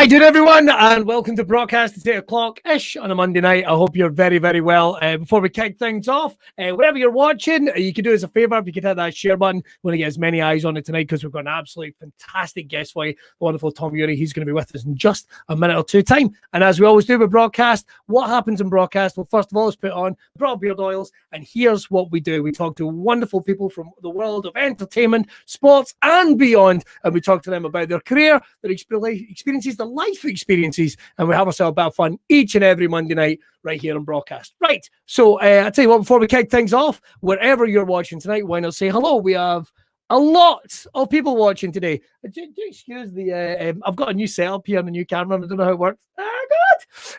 doing, everyone? And welcome to Braw Cast. It's 8 o'clock-ish on a Monday night. I hope you're very, very well. Before we kick things off, whatever you're watching, you can do us a favour if you could hit that share button. We want to get as many eyes on it tonight because we've got an absolutely fantastic guest for you, the wonderful Tom Urie. He's going to be with us in just a minute or two time. And as we always do with Braw Cast, what happens in Braw Cast? Well, first of all, let's put on Braw Beard oils. And here's what we do. We talk to wonderful people from the world of entertainment, sports, and beyond. And we talk to them about their career, their experiences, the life experiences, and we have ourselves about fun each and every Monday night right here on Braw Cast. Right, so I tell you what, before we kick things off, wherever you're watching tonight, why not say hello? We have a lot of people watching today. Do excuse the I've got a new setup here and a new camera. I don't know how it works.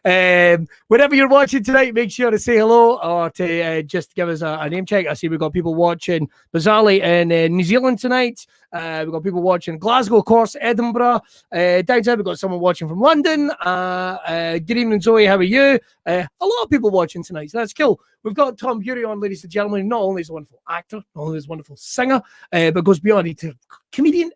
Good. Whenever you're watching tonight, make sure to say hello or to just give us a name check. I see we've got people watching bizarrely in New Zealand tonight. We've got people watching Glasgow, of course, Edinburgh. Down south, we've got someone watching from London. Good evening, Zoe. How are you? A lot of people watching tonight, so that's cool. We've got Tom Urie on, ladies and gentlemen. Not only is a wonderful actor, not only is a wonderful singer, but goes beyond it to comedian,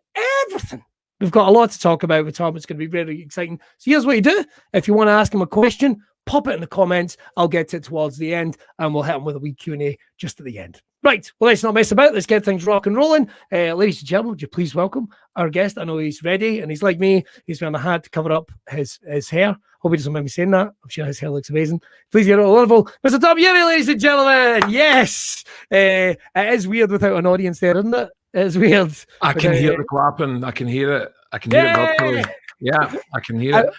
everything. We've got a lot to talk about with Tom. It's going to be very exciting. So here's what you do. If you want to ask him a question, pop it in the comments. I'll get to it towards the end, and we'll hit him with a wee Q&A just at the end. Right, well, let's not mess about. Let's get things rock and rolling. Ladies and gentlemen, would you please welcome our guest? I know he's ready, and he's like me. He's wearing a hat to cover up his hair. Hope he doesn't mind me saying that. I'm sure his hair looks amazing. Please get it wonderful, Mr. Tom Urie, ladies and gentlemen. Yes. It is weird without an audience there, isn't it? It's weird. I can hear the clapping. I can hear it. I can hear it virtually. Yeah, I can hear it.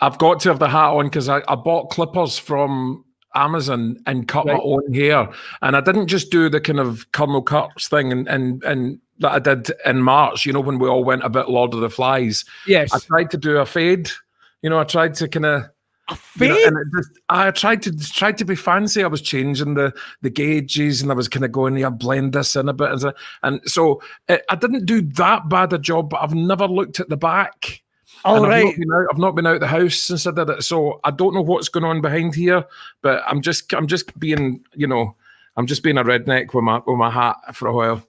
I've got to have the hat on because I bought clippers from Amazon and cut my own hair. And I didn't just do the kind of Colonel Kurtz thing and that I did in March, you know, when we all went a bit Lord of the Flies. Yes. I tried to do a fade. You know, I tried to kind of... A fade? You know, and I tried to be fancy. I was changing the gauges and I was kind of going, yeah, blend this in a bit. And so I didn't do that bad a job, but I've never looked at the back. All right. I've not been out the house since I did it, so I don't know what's going on behind here. But I'm just being, you know, I'm just being a redneck with my hat for a while.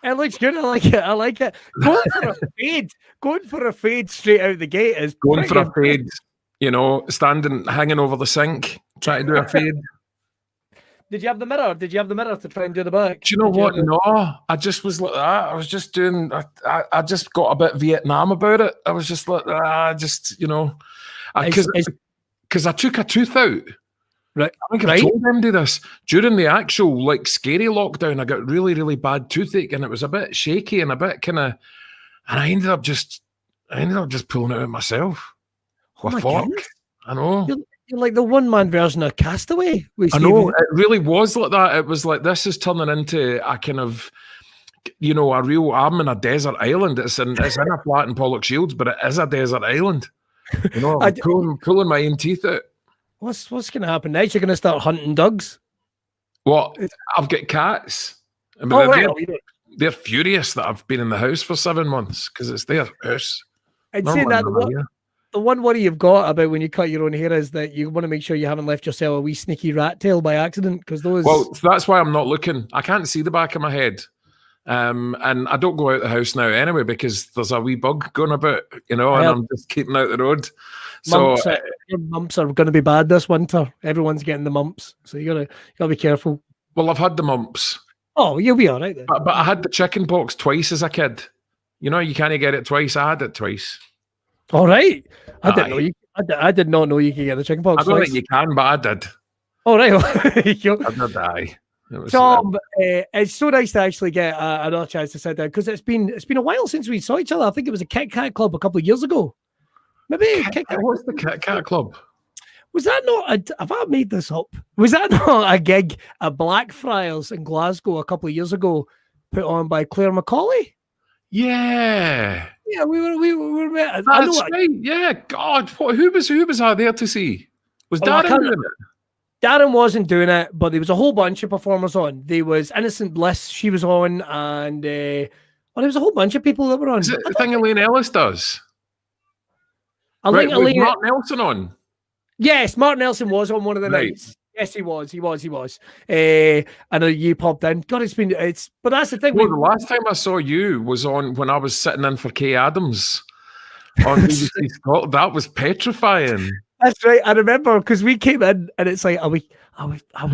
It looks good. I like it. I like it. Going for a fade straight out the gate is going for a fade. You know, hanging over the sink, trying to do a fade. Did you have the mirror? Did you have the mirror to try and do the back? Do you know what? No, I just was like that. I was just doing. I just got a bit Vietnam about it. I was just like, you know, because I took a tooth out. Right. I think I told them to this during the actual like scary lockdown. I got really, really bad toothache, and it was a bit shaky and a bit kind of. And I ended up just pulling it out myself. Oh my fork. Goodness. I know. You're like the one-man version of Castaway. I know, it really was like that. It was like, this is turning into a kind of, you know, I'm in a desert island. It's in a flat in Pollock Shields, but it is a desert island. You know, I'm pulling my own teeth out. What's going to happen next? You're going to start hunting dogs? What? I've got cats. I mean, they're furious that I've been in the house for 7 months because it's their house. I'd say that the one worry you've got about when you cut your own hair is that you want to make sure you haven't left yourself a wee sneaky rat tail by accident, because those... Well, that's why I'm not looking. I can't see the back of my head. And I don't go out the house now anyway because there's a wee bug going about, you know, and I'm just keeping out the road. So your mumps are going to be bad this winter. Everyone's getting the mumps, so you gotta be careful. Well, I've had the mumps. Oh, you'll be all right then. But I had the chicken pox twice as a kid. You know, you can't get it twice. I had it twice. All right. I didn't know you. I did not know you could get the chicken pox. I don't think you can, but I did. All right. I did die. Tom, it's so nice to actually get another chance to sit down because it's been a while since we saw each other. I think it was a Kit Kat Club a couple of years ago. Maybe Kit Kat. What's the Kit Kat Club? Was that not have I made this up? Was that not a gig at Blackfriars in Glasgow a couple of years ago, put on by Claire Macaulay? Yeah. Yeah, we were. That's right. Yeah, God, who was I there to see? Was Darren doing it? Darren wasn't doing it, but there was a whole bunch of performers on. There was Innocent Bliss, she was on, and there was a whole bunch of people that were on. Is it the thing Elaine Ellis does? I think was Mark Nelson on? Yes, Mark Nelson was on one of the nights. Yes, he was. I know you popped in. God, but that's the thing. Well, the last time I saw you was on when I was sitting in for Kay Adams. on BBC Scotland. That was petrifying. That's right. I remember because we came in and it's like, are we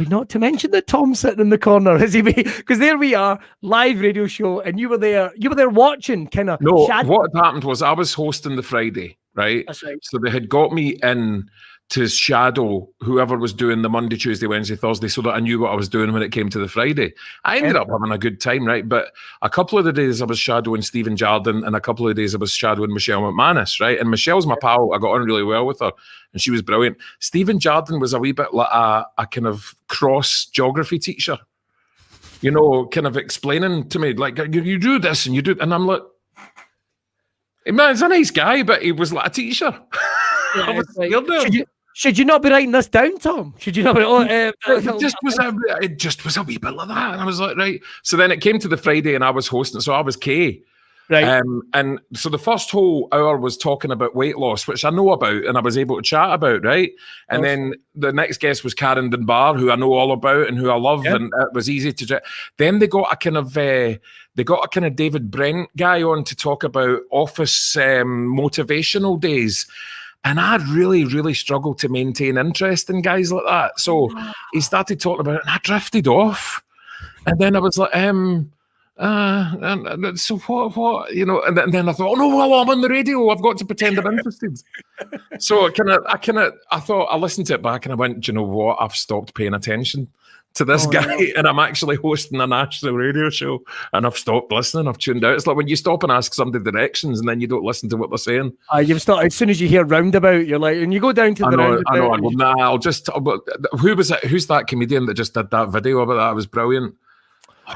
not to mention that Tom's sitting in the corner? Is he? Because there we are, live radio show, and you were there watching, kind of. No, what happened was I was hosting the Friday, right? That's right. So they had got me in to shadow whoever was doing the Monday, Tuesday, Wednesday, Thursday, so that I knew what I was doing when it came to the Friday. I ended up having a good time, right? But a couple of the days I was shadowing Stephen Jardine, and a couple of days I was shadowing Michelle McManus, right? And Michelle's my pal. I got on really well with her, and she was brilliant. Stephen Jardine was a wee bit like a kind of cross geography teacher, you know, kind of explaining to me, like, you do this and you do, and I'm like, man, he's a nice guy, but he was like a teacher. Yeah, I was like, should you not be writing this down, Tom? Should you not be? It just was a wee bit like that, and I was like, right. So then it came to the Friday, and I was hosting, so I was Kay, right? And so the first whole hour was talking about weight loss, which I know about, and I was able to chat about, right? And then the next guest was Karen Dunbar, who I know all about and who I love, and it was easy to chat. Then they got a kind of David Brent guy on to talk about office motivational days. And I really, really struggled to maintain interest in guys like that. So he started talking about it, and I drifted off. And then I was like, so what, you know? And then I thought, oh no, well, I'm on the radio. I've got to pretend I'm interested. So I thought, I listened to it back, and I went, do you know what? I've stopped paying attention to this guy, and I'm actually hosting a national radio show, and I've stopped listening. I've tuned out. It's like when you stop and ask somebody directions, and then you don't listen to what they're saying. You've started, as soon as you hear roundabout, you're like, and you go down to the roundabout. I know. I go, nah, I'll just. Who was it? Who's that comedian that just did that video about that? It was brilliant.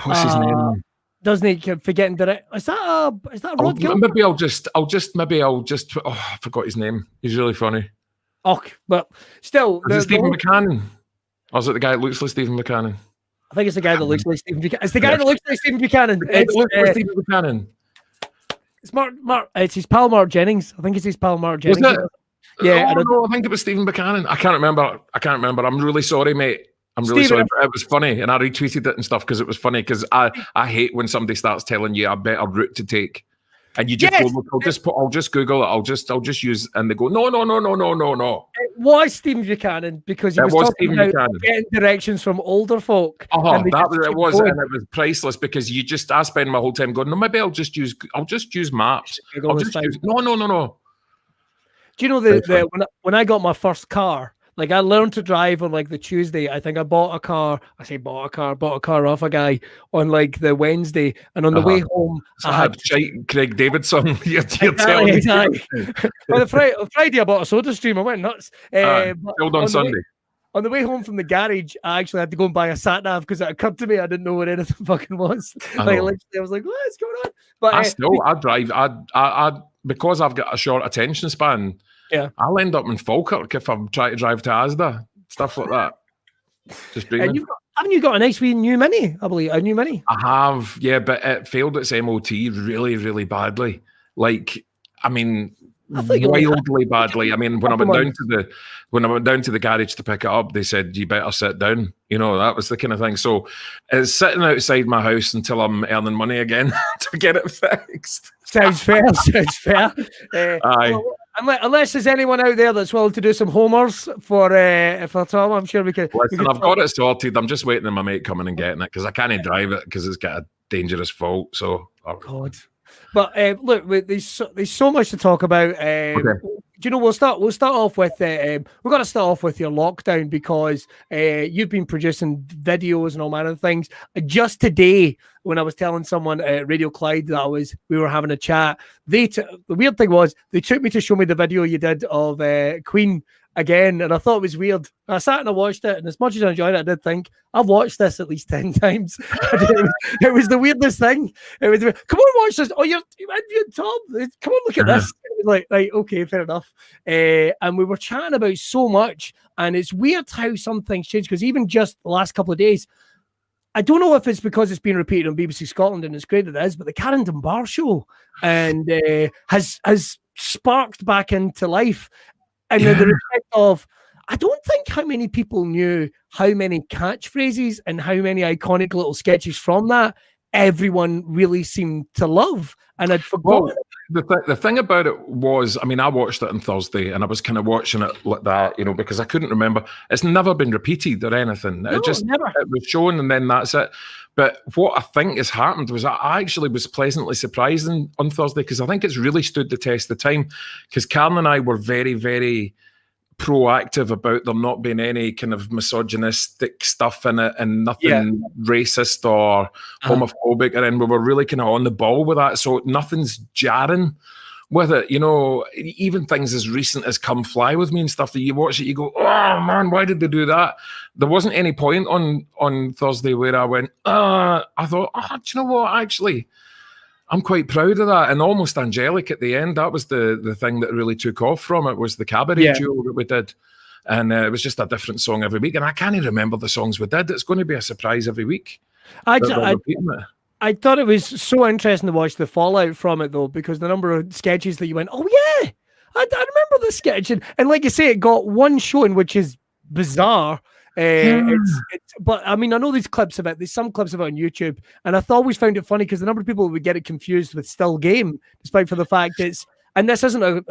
What's his name? Doesn't he keep forgetting direct? Is that a Rod Gilbert? Maybe I'll just. Oh, I forgot his name. He's really funny. Oh, but still, is it Stephen Buchanan? Or is it the guy that looks like Stephen Buchanan? I think it's the guy that looks like Stephen Buchanan. It's the guy that looks like Stephen Buchanan. It's Stephen Buchanan. It's Mark. It's his pal Mark Jennings. I think it's his pal Mark Jennings. Was it? Yeah. No, I think it was Stephen Buchanan. I can't remember. I'm really sorry, mate. I'm really sorry. It was funny, and I retweeted it and stuff because it was funny. Because I hate when somebody starts telling you a better route to take. And you just go, look, I'll just Google it. I'll just use, and they go, no. It was Stephen Buchanan because he was talking about getting directions from older folk. It was, and it was priceless because I spend my whole time going, no, maybe I'll just use maps. No. Do you know when I got my first car? Like I learned to drive on like the Tuesday. I think I bought a car off a guy on like the Wednesday, and on the way home, I had Craig Davidson. You're telling me. On the Friday, I bought a Soda Stream. I went nuts. On Sunday. On the way home from the garage, I actually had to go and buy a sat nav because it occurred to me I didn't know what anything fucking was. Like literally, I was like, "What's going on?" But I drive. I because I've got a short attention span. Yeah, I'll end up in Falkirk if I'm trying to drive to Asda, stuff like that. Just dreaming. Haven't you got a nice wee new Mini? I believe a new Mini. I have, yeah, but it failed its MOT really, really badly. Like, I mean, wildly badly. I mean, when I went down to the garage to pick it up, they said you better sit down. You know, that was the kind of thing. So it's sitting outside my house until I'm earning money again to get it fixed. Sounds fair. Aye. Well, unless there's anyone out there that's willing to do some homers for Tom, I'm sure we can. Listen, I've got it sorted. I'm just waiting on my mate coming and getting it because I can't drive it because it's got a dangerous fault. So, God. But look, there's so much to talk about. Okay. Do you know, we'll start off with we're going to start off with your lockdown because you've been producing videos and all manner of things. Just today, when I was telling someone at Radio Clyde that we were having a chat, the weird thing was they took me to show me the video you did of Queen again, and I thought it was weird. I sat and I watched it, and as much as I enjoyed it, I did think I've watched this at least 10 times. It was the weirdest thing. It was come on, watch this. Oh, you're Tom. Come on, look at this. It was like, right, okay, fair enough. And we were chatting about so much, and it's weird how some things change because even just the last couple of days, I don't know if it's because it's been repeated on BBC Scotland and it's great that it is, but the Karen Dunbar show and has sparked back into life. And in the respect of, I don't think how many people knew how many catchphrases and how many iconic little sketches from that everyone really seemed to love. And I'd forgotten. The thing about it was, I mean, I watched it on Thursday, and I was kind of watching it like that, because I couldn't remember. It's never been repeated or anything. No, never. It was shown, and then that's it. But what I think has happened was I actually was pleasantly surprised on Thursday, because I think it's really stood the test of time. Because Karen and I were very, very proactive about there not being any kind of misogynistic stuff in it, and nothing racist or homophobic, and we were really kind of on the ball with that, so nothing's jarring with it, even things as recent as Come Fly With Me and stuff that you watch it, you go, oh man, why did they do that? There wasn't any point on Thursday where I went, I thought, do you know what, actually I'm quite proud of that. And Almost Angelic at the end, that was the thing that really took off from it, was the cabaret duo that we did. And it was just a different song every week. And I can't even remember the songs we did. It's going to be a surprise every week. I thought it was so interesting to watch the fallout from it, though, because the number of sketches that you went, oh yeah, I remember the sketch. And like you say, it got one showing, which is bizarre. But I mean, I know these clips of it. There's some clips of it on YouTube, and I always found it funny because the number of people would get it confused with Still Game, despite for the fact it's. And this isn't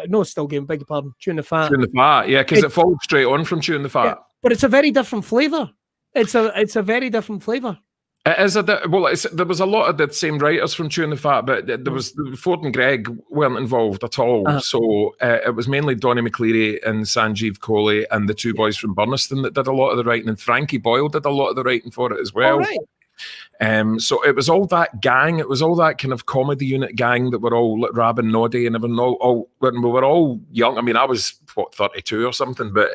no Still Game. Beg your pardon. Chewing the Fat. Chewing the Fat, yeah, because it falls straight on from Chewing the Fat. Yeah, but it's a very different flavor. It's a very different flavor. It is there was a lot of the same writers from Chewing the Fat, but there was Ford and Greg weren't involved at all. So it was mainly Donnie McCleary and Sanjeev Kohli and the two boys from Burniston that did a lot of the writing, and Frankie Boyle did a lot of the writing for it as well. So it was all that gang. It was all that kind of comedy unit gang that were all like Rab and Noddy, and when we were all young. I mean, I was 32 or something, but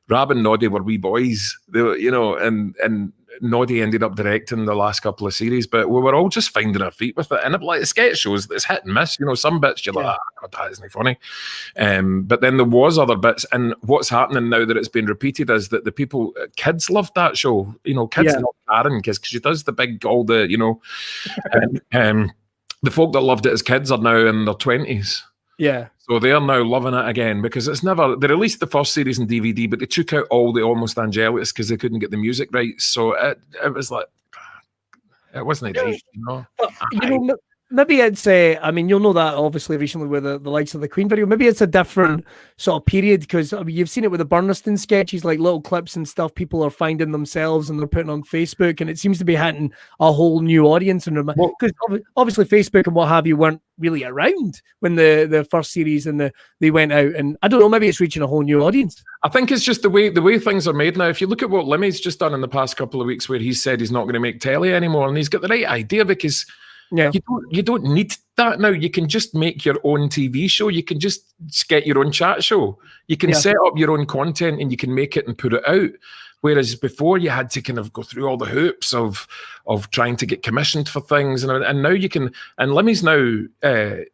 Rab and Noddy were wee boys. They were, and Noddy ended up directing the last couple of series, but we were all just finding our feet with it. And like the sketch shows, it's hit and miss. Some bits you're like, God, that isn't funny. But then there was other bits, and what's happening now that it's been repeated is that the kids loved that show. Kids love Karen because she does the big, the folk that loved it as kids are now in their 20s. Yeah. So they are now loving it again, because they released the first series in DVD, but they took out all the Almost Angelics because they couldn't get the music rights. So it was like, it wasn't right, Maybe it's you'll know that obviously recently with the likes of the Queen video. Maybe it's a different sort of period, because you've seen it with the Burniston sketches, like little clips and stuff. People are finding themselves and they're putting on Facebook, and it seems to be hitting a whole new audience. And because obviously Facebook and what have you weren't really around when the first series and they went out, and I don't know, maybe it's reaching a whole new audience. I think it's just the way things are made now. If you look at what Limmy's just done in the past couple of weeks, where he said he's not going to make telly anymore, and he's got the right idea, because you don't need that now. You can just make your own TV show. You can just get your own chat show. You can set up your own content, and you can make it and put it out. Whereas before you had to kind of go through all the hoops of trying to get commissioned for things, and now you can. And Limmy's now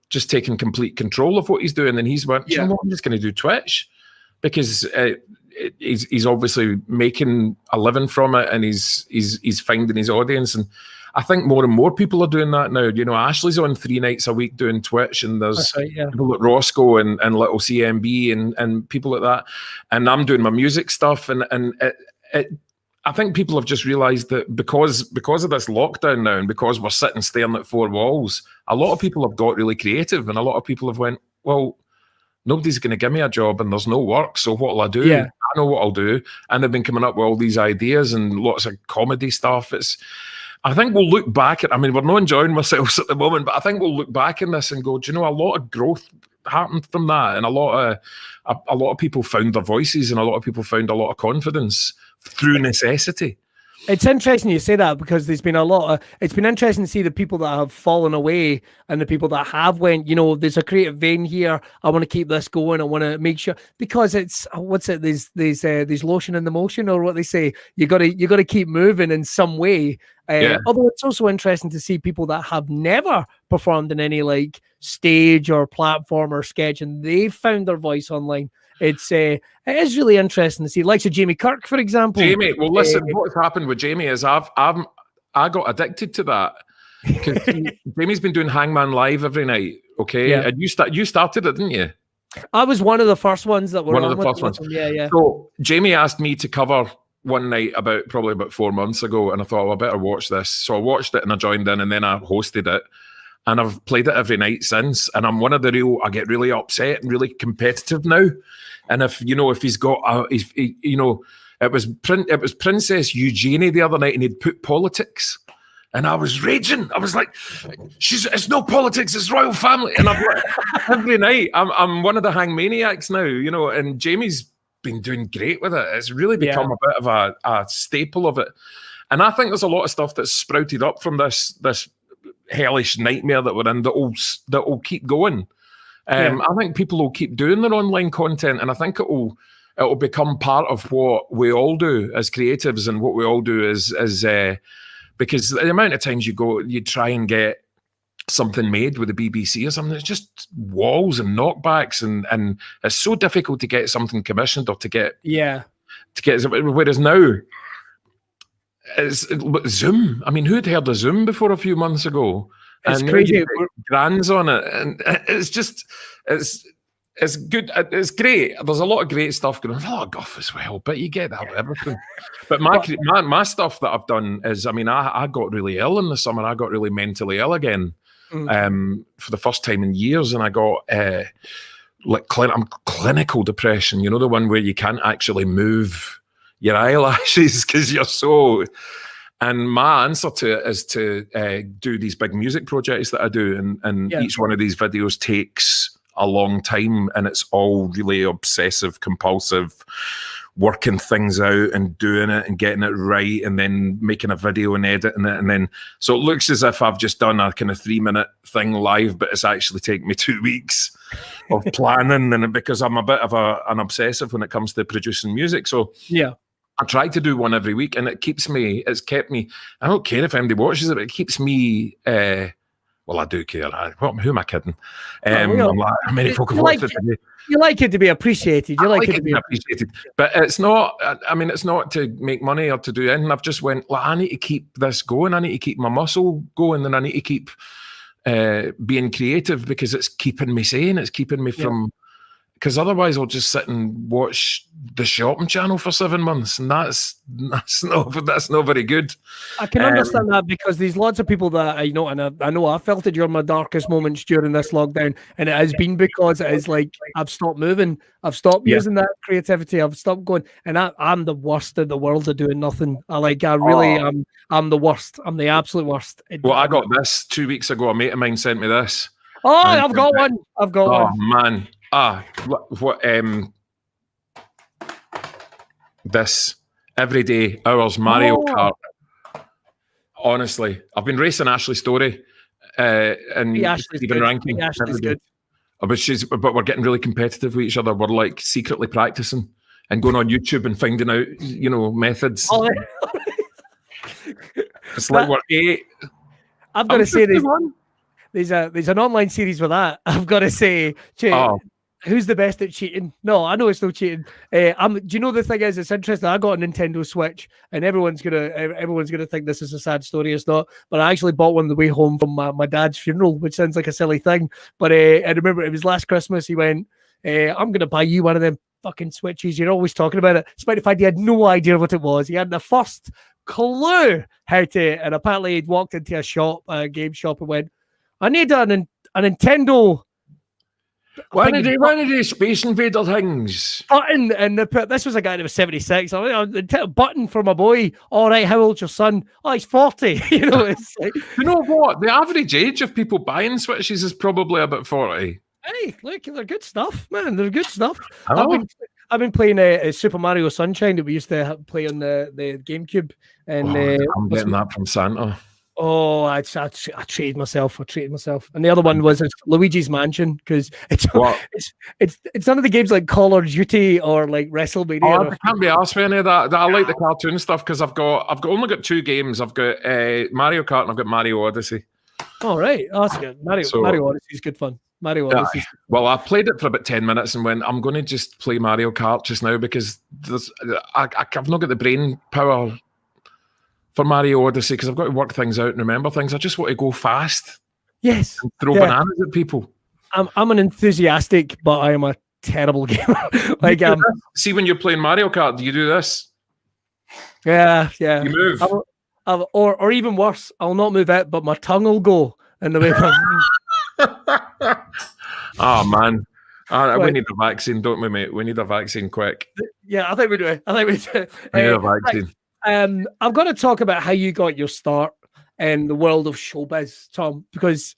just taking complete control of what he's doing, and he's went, you know what, I'm just going to do Twitch, because he's obviously making a living from it, and he's finding his audience. And I think more and more people are doing that now. Ashley's on 3 nights a week doing Twitch, and there's people like Roscoe and little CMB and people like that. And I'm doing my music stuff, and I think people have just realised that because of this lockdown now, and because we're sitting staring at four walls, a lot of people have got really creative, and a lot of people have went, well, nobody's going to give me a job and there's no work, so what will I do? I know what I'll do. And they've been coming up with all these ideas and lots of comedy stuff. I think we'll look back at, we're not enjoying ourselves at the moment, but I think we'll look back in this and go, do you know, a lot of growth happened from that, and a lot of people found their voices, and a lot of people found a lot of confidence through necessity. It's interesting you say that, because there's been it's been interesting to see the people that have fallen away and the people that have went, there's a creative vein here. I want to keep this going. I want to make sure, because it's, there's lotion in the motion, or what they say. You got to keep moving in some way. Although it's also interesting to see people that have never performed in any like stage or platform or sketch, and they've found their voice online. It is really interesting to see, like Jamie Kirk, for example. Jamie, well, listen, what's happened with Jamie is I got addicted to that, because Jamie's been doing Hangman Live every night, okay? And you started it, didn't you? I was one of the first ones that were one of the first ones. Yeah. So Jamie asked me to cover one night probably about 4 months ago, and I thought, well, I better watch this. So I watched it and I joined in, and then I hosted it. and I've played it every night since. And I'm one of the I get really upset and really competitive now. And if he's got it was Princess Eugenie the other night, and he'd put politics. And I was raging. I was like, it's no politics, it's royal family. And I'm like, every night, I'm one of the hangmaniacs now, and Jamie's been doing great with it. It's really become a bit of a staple of it. And I think there's a lot of stuff that's sprouted up from this hellish nightmare that we're in that will keep going. I think people will keep doing their online content, and I think it'll become part of what we all do as creatives, and what we all do is because the amount of times you try and get something made with the BBC or something, it's just walls and knockbacks, and it's so difficult to get something commissioned or to get. Whereas now, it's Zoom. I mean, who'd heard of Zoom before a few months ago? It's crazy. Grants on it, and it's good. It's great. There's a lot of great stuff going on. A lot of guff as well, but you get that with everything. But my stuff that I've done is, I mean, I got really ill in the summer. I got really mentally ill again for the first time in years, and I got clinical depression. The one where you can't actually move your eyelashes because you're so. And my answer to it is to do these big music projects that I do, and each one of these videos takes a long time, and it's all really obsessive, compulsive, working things out and doing it and getting it right, and then making a video and editing it, and then so it looks as if I've just done a kind of 3-minute thing live, but it's actually taken me 2 weeks of planning, and because I'm a bit of an obsessive when it comes to producing music, so I try to do one every week, and it's kept me, I don't care if anybody watches it, but it keeps me, well, I do care. Who am I kidding? I'm like, how many folk have watched it today? You like it to be appreciated. You like it to be appreciated. But it's not, I mean, it's not to make money or to do anything. I've just went, I need to keep this going. I need to keep my muscle going, and I need to keep being creative, because it's keeping me sane. It's keeping me from, because otherwise I'll just sit and watch the shopping channel for 7 months, and that's not very good. I can understand that, because there's lots of people that I know, and I know I felt it during my darkest moments during this lockdown, and it has been because it is like I've stopped moving, I've stopped using that creativity, I've stopped going, and I'm the worst in the world at doing nothing. I'm the worst. I'm the absolute worst. Well, I got this 2 weeks ago. A mate of mine sent me this. Oh, I've got one. Oh man. What this everyday hours Mario Kart. Honestly, I've been racing Ashley Story and even ranking. Ashley's good. But we're getting really competitive with each other. We're like secretly practicing and going on YouTube and finding out, methods. It's like we're 8. I've got to say there's an online series with that. I've got to say, who's the best at cheating? No, I know it's no cheating. Do you know the thing is, it's interesting. I got a Nintendo Switch, and everyone's gonna think this is a sad story. It's not, but I actually bought one on the way home from my dad's funeral, which sounds like a silly thing. But I remember it was last Christmas. He went, "I'm gonna buy you one of them fucking Switches. You're always talking about it." Despite the fact he had no idea what it was, he had the first clue how to. And apparently, he'd walked into a game shop, and went, "I need a Nintendo." One of the Space Invader things. Button, and this was a guy that was 76. Button for my boy. All right, how old's your son? Oh, he's 40. It's like, you know what? The average age of people buying Switches is probably about 40. Hey, look, they're good stuff, man. They're good stuff. I've been playing Super Mario Sunshine that we used to play on the GameCube, and I'm getting that from Santa. Oh, I treated myself. And the other one was Luigi's Mansion, because it's none of the games like Call of Duty or like WrestleMania. Oh, I can't be asked for any of that. I like the cartoon stuff, because I've only got 2 games. I've got Mario Kart and I've got Mario Odyssey. Oh right, that's good. Mario Odyssey is good fun. Mario Odyssey. Well, I played it for about 10 minutes and went, I'm going to just play Mario Kart just now, because I've not got the brain power for Mario Odyssey, because I've got to work things out and remember things. I just want to go fast. Yes. And throw bananas at people. I'm an enthusiastic, but I am a terrible gamer. See, when you're playing Mario Kart, do you do this? Yeah. You move. Or even worse, I'll not move it, but my tongue will go. and the way. Oh man, we need a vaccine, don't we, mate? We need a vaccine quick. Yeah, I think we do. We need a vaccine. Right. I'm going to talk about how you got your start in the world of showbiz, Tom, because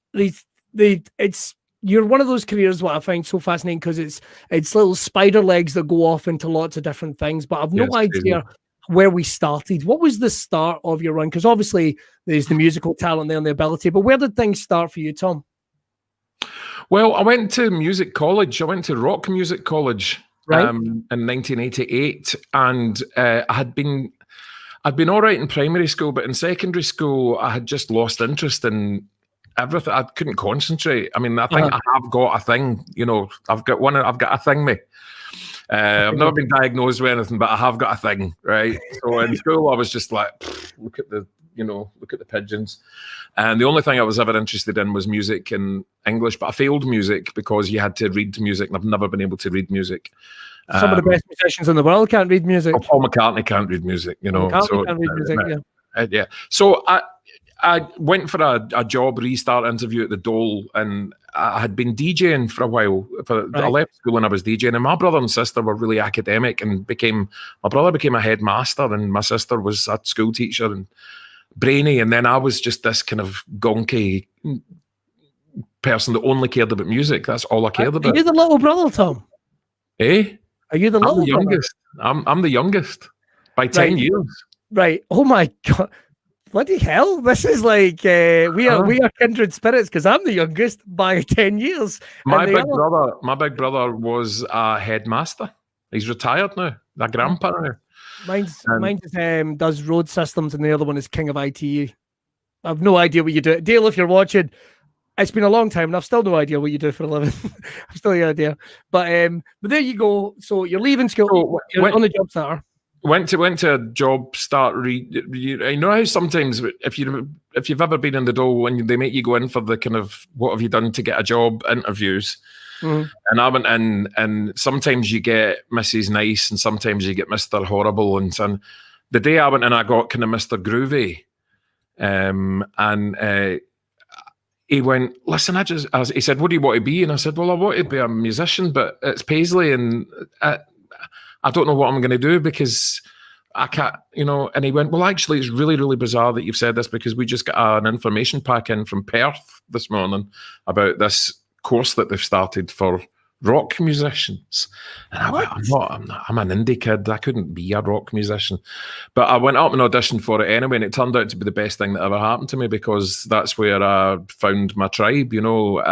you're one of those careers what I find so fascinating because it's little spider legs that go off into lots of different things, but I've no idea where we started. What was the start of your run? Because obviously there's the musical talent there and the ability, but where did things start for you, Tom? Well, I went to music college. I went to rock music college in 1988, and I'd been all right in primary school, but in secondary school I had just lost interest in everything. I couldn't concentrate. I mean, I think I have got a thing. You know, I've got a thing, mate. I've never been diagnosed with anything, but I have got a thing, right? So in school, I was just like, look at the pigeons. And the only thing I was ever interested in was music and English, but I failed music because you had to read music, and I've never been able to read music. Some of the best musicians in the world can't read music. Paul McCartney can't read music, you know. Can't read music, yeah. So I went for a job restart interview at the Dole, and I had been DJing for a while. I left school and I was DJing, and my brother and sister were really academic, and my brother became a headmaster, and my sister was a school teacher and brainy, and then I was just this kind of gonky person that only cared about music. That's all I cared about. Are you the little brother, Tom? Eh? Are you the little brother? Youngest? I'm the youngest by 10 years. Right. Oh my God. Bloody hell. This is like we are kindred spirits because I'm the youngest by 10 years. My big brother was a headmaster. He's retired now. A grandpa now. Mine does road systems, and the other one is king of ITE. I've no idea what you do. Dale, if you're watching, it's been a long time, and I've still no idea what you do for a living. I've still no idea. But there you go. So you're leaving school. You're on the job starter. Went to a job start. I know how sometimes if you've ever been in the Dole, when they make you go in for the kind of what have you done to get a job interviews. Mm-hmm. And I went in, and sometimes you get Mrs. Nice, and sometimes you get Mr. Horrible. And the day I went in, I got kind of Mr. Groovy, and he went, listen, he said, what do you want to be? And I said, well, I want to be a musician, but it's Paisley, and I don't know what I'm going to do because I can't, you know. And he went, well, actually, it's really, really bizarre that you've said this because we just got an information pack in from Perth this morning about this course that they've started for rock musicians. And I went, I'm an indie kid. I couldn't be a rock musician. But I went up and auditioned for it anyway, and it turned out to be the best thing that ever happened to me because that's where I found my tribe, you know,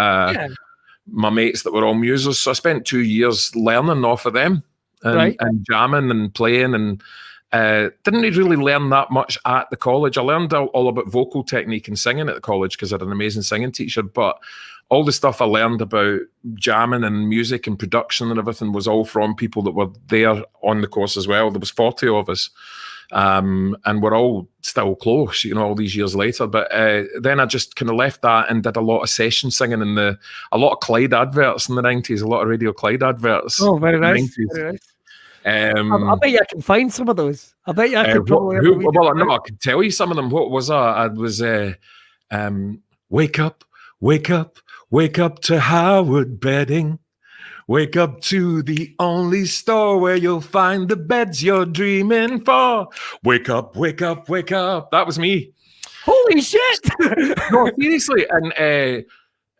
my mates that were all musers. So I spent 2 years learning off of them and jamming and playing, and didn't really learn that much at the college. I learned all about vocal technique and singing at the college because I had an amazing singing teacher, but all the stuff I learned about jamming and music and production and everything was all from people that were there on the course as well. There was 40 of us, and we're all still close, you know, all these years later. But then I just kind of left that and did a lot of session singing in a lot of Clyde adverts in the 90s, a lot of Radio Clyde adverts. Oh, very nice. Very nice. I bet you I can find some of those. I bet you I could probably. I could tell you some of them. What was I was wake up, wake up. Wake up to Howard bedding. Wake up to the only store where you'll find the beds you're dreaming for. Wake up, wake up, wake up. That was me. Holy shit! No, seriously.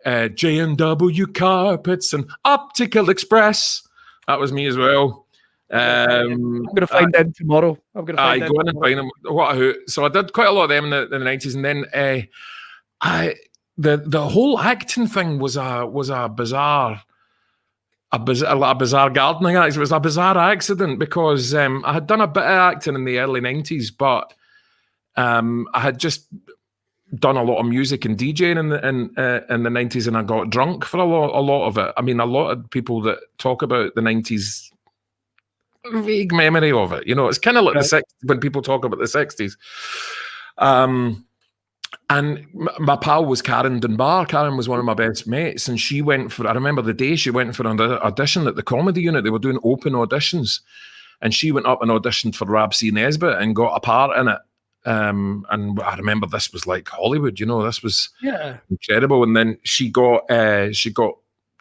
And J&W Carpets and Optical Express. That was me as well. I'm going to find them tomorrow. I'm going to find them. Go in and find them. What a hoot. So I did quite a lot of them in the 90s. And then the whole acting thing was a bizarre gardening act. It was a bizarre accident because I had done a bit of acting in the early 90s, but I had just done a lot of music and DJing in the 90s, and I got drunk for a lot of it. I mean, a lot of people that talk about the 90s, vague memory of it. You know, it's kind of like the 60s when people talk about the 60s. And my pal was Karen Dunbar. Karen was one of my best mates, and she went for, I remember the day she went for an audition at the Comedy Unit. They were doing open auditions, and she went up and auditioned for Rab C. Nesbitt and got a part in it. and I remember this was like Hollywood, this was incredible. And then she got